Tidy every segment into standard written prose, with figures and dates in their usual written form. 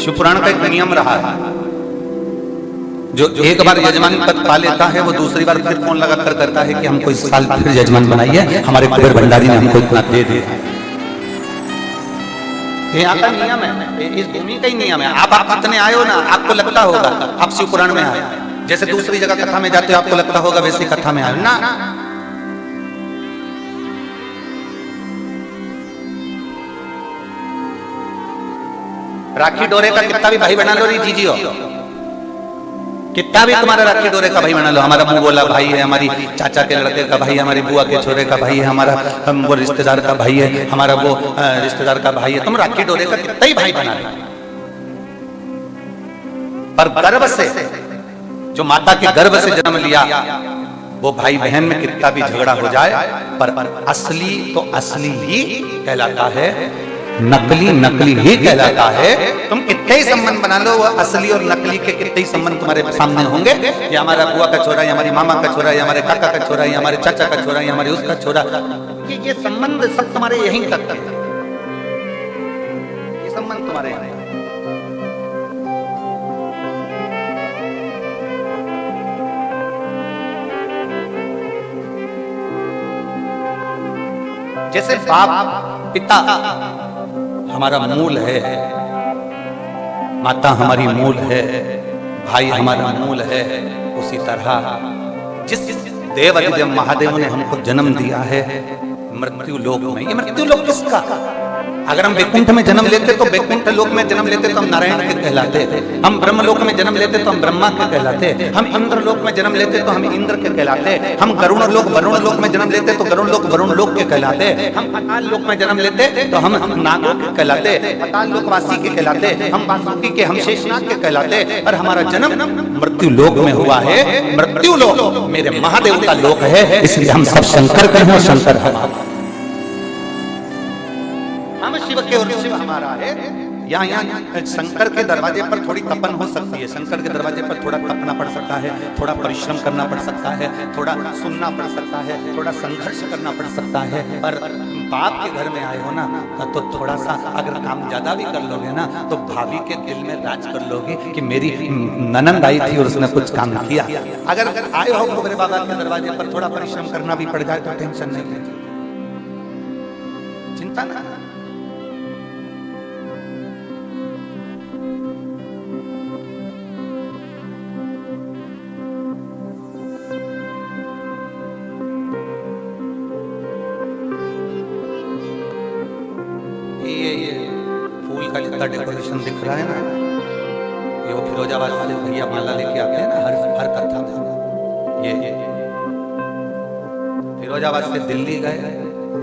शिवपुराण का एक नियम रहा है, जो एक बार यजमान पद पा लेता है वो दूसरी बार फिर फोन लगा कर करता है कि हमको इस साल फिर यजमान बनाइए, हमारे कुबेर भंडारी ने हमको इतना दे दिया। ये यहाँ का नियम है, इस भूमि का ही नियम है। आप इतने आए हो ना, आपको लगता होगा आप शिवपुराण में आए, जैसे दूसरी जगह कथा में जाते हो आपको लगता होगा वैसी कथा में आए ना। राखी डोरे का कितना भी भाई बना लो री जीजी हो, कितना भी तुम्हारा राखी डोरे का भाई बना लो, हमारा मुंह बोला भाई है, हमारी चाचा के लड़के का भाई है, हमारी बुआ के छोरे का भाई है, हमारा वो रिश्तेदार का भाई है, हमारा वो रिश्तेदार का भाई है, तुम राखी डोरे का कितना ही भाई बना लो, पर गर्भ से, जो माता के गर्भ से जन्म लिया, वो भाई बहन में कितना भी झगड़ा हो जाए, पर असली तो असली ही कहलाता है, नकली नकली ही कहलाता है। तुम कितने ही संबंध बना लो, वो असली और नकली के कितने ही संबंध तुम्हारे सामने होंगे। ये हमारा बुआ का छोरा, ये हमारी मामा का छोरा, ये हमारे काका का छोरा, ये हमारे चाचा का छोरा, ये हमारे उसका छोरा, ये संबंध सब तुम्हारे यहीं तक है, ये संबंध तुम्हारे यहाँ। जैसे बाप पिता हमारा मूल है, माता हमारी मूल है, भाई हमारा मूल है, उसी तरह जिस देव महादेव ने हमको जन्म दिया है मृत्यु लोक में, ये मृत्यु लोक किसका? अगर हम वैकुंठ में जन्म लेते तो वैकुंठ लोक में जन्म लेते तो हम नारायण के कहलाते, हम ब्रह्म लोक में जन्म लेते तो हम ब्रह्मा के कहलाते, हम इंद्र लोक में जन्म लेते तो हम इंद्र के कहलाते, हम गरुण लोक वरुण लोक में जन्म लेते तो गरुण लोक वरुण लोक के कहलाते, हम पाताल लोक में जन्म लेते तो हम नागों के कहलाते, पाताल लोकवासी के कहलाते, हम वासुकी के, हम शेषनाग के कहलाते, पर हमारा जन्म मृत्यु लोक में हुआ है। मृत्यु लोक मेरे महादेव का लोक है, इसलिए हम सब शंकर के हैं, शंकर हमारा, हम शिव के और शिव हमारा है। यहाँ शंकर के दरवाजे पर थोड़ी तपन हो सकती है, शंकर के दरवाजे पर थोड़ा तपना पड़ सकता है, थोड़ा परिश्रम करना पड़ सकता है, थोड़ा सुनना पड़ सकता है, थोड़ा संघर्ष करना पड़ सकता है, पर बाप के घर में आए हो ना तो थोड़ा सा अगर काम ज्यादा भी कर लोगे ना तो भाभी के दिल में राज कर लोगे कि मेरी ननंद आई थी और उसने कुछ काम किया। अगर आए हो मेरे बाबा के दरवाजे पर थोड़ा परिश्रम करना भी पड़ जाए तो टेंशन नहीं लेती, चिंता ना। डेकोरेशन दिख रहा है ना, ये वो फिरोजाबाद वाले भैया माला लेके आते हैं ना हर कथा में। ये फिरोजाबाद से दिल्ली गए,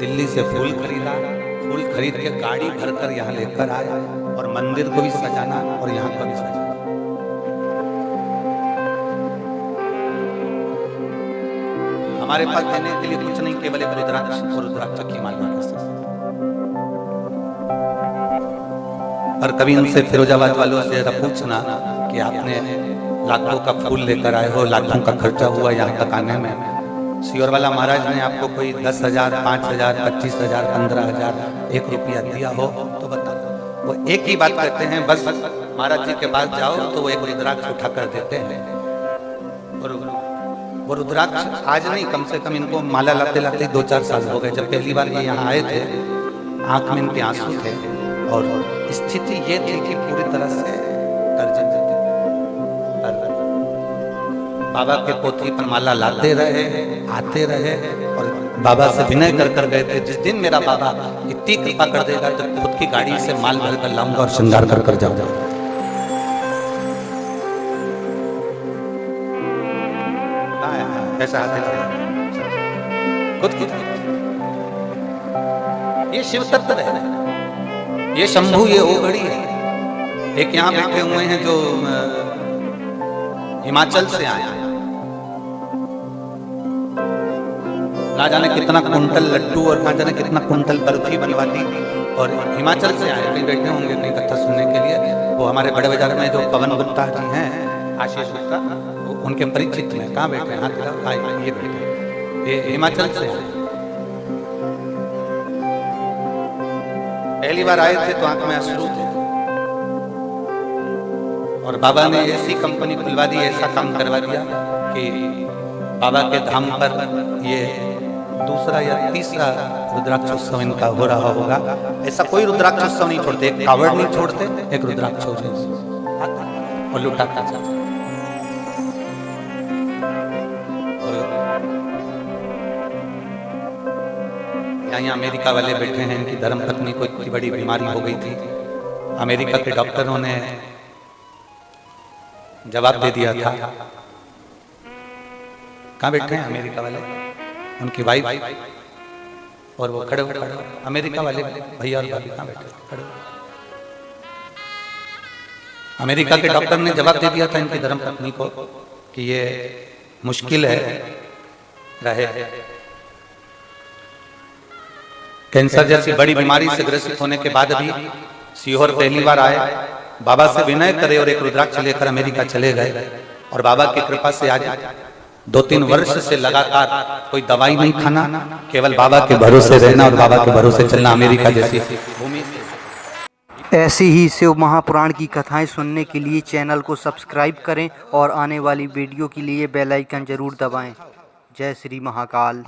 दिल्ली से फूल खरीदा, फूल खरीद के गाड़ी भरकर यहाँ लेकर आए और मंदिर को भी सजाना और यहाँ को भी सजाना। हमारे पास देने के लिए कुछ नहीं, केवल एक रुद्राक्ष और रुद्राक्ष की माला कर सकते। और कभी उनसे फिरोजाबाद वालों से जरा पूछना कि आपने लाखों का फूल लेकर आए हो, लाखों का खर्चा हुआ यहाँ तक आने में, सियोर वाला महाराज ने आपको कोई 10,000, 5,000, 25,000, 15,000, 1 रुपया दिया हो तो बता दो। वो एक ही बात कहते हैं, बस महाराज जी के पास जाओ तो वो एक रुद्राक्ष उठा कर देते हैं। और वो रुद्राक्ष आज नहीं, कम से कम इनको माला लाते लाते 2-4 साल हो गए। जब पहली बार ये यहाँ आए थे आंख में इनके आंसू थे और स्थिति ये थी कि पूरी तरह से कर्ज थे। बाबा के पोथी पर माला लाते रहे, आते रहे और बाबा से विनय कर कर गए थे, जिस दिन मेरा बाबा इतनी कृपा कर देगा तो खुद की गाड़ी से माल भर कर लाऊंगा और श्रृंगार कर कर जाऊंगा। ऐसा खुद की, ये शिव तत्व है, ये शंभू, ये ओघड़ी है। एक यहाँ बैठे हुए हैं जो हिमाचल से आए, ना जाने कितना कुंटल लड्डू और ना जाने कितना कुंटल बर्फी बनवा दी, और हिमाचल से आए, कहीं बैठे होंगे कहीं कथा सुनने के लिए। वो हमारे बड़े बाजार में जो पवन गुप्ता जी हैं, आशीष गुप्ता, उनके परिचित में। कहाँ बैठे हैं? हाथ ये बैठे, ये हिमाचल से आए। पहली बार आए थे तो आंख में अश्रु थे, और बाबा ने ऐसी कंपनी खुलवा दी, ऐसा काम करवा दिया कि बाबा के धाम पर ये दूसरा या तीसरा रुद्राक्षोत्सव इनका हो रहा होगा। ऐसा कोई रुद्राक्षोत्सव नहीं छोड़ते, एक कावड़ नहीं छोड़ते, एक रुद्राक्षोत्सव और लुटाता जाता। यहाँ अमेरिका वाले बैठे हैं, इनकी धर्मपत्नी को इतनी बड़ी बीमारी हो गई थी, अमेरिका के डॉक्टरों ने जवाब दे दिया था। कहाँ बैठे हैं अमेरिका वाले, उनकी वाइफ और वो खड़े खड़े अमेरिका वाले भैया और भाभी कहाँ बैठे खड़े। अमेरिका के डॉक्टर ने जवाब दे दिया था इनकी धर्मपत्नी को कि ये मुश्किल है रहे, कैंसर जैसी बड़ी बीमारी से ग्रसित होने के बाद भी सीहोर पहली बार आए, बाबा से विनय करे और एक रुद्राक्ष लेकर अमेरिका चले गए। और बाबा की कृपा से आज 2-3 वर्ष से लगातार कोई दवाई नहीं खाना, केवल बाबा के भरोसे रहना और बाबा के भरोसे चलना अमेरिका जैसी भूमि से। ऐसी ही शिव महापुराण की कथाएं सुनने के लिए चैनल को सब्सक्राइब करें और आने वाली वीडियो के लिए बेल आइकन जरूर दबाएं। जय श्री महाकाल।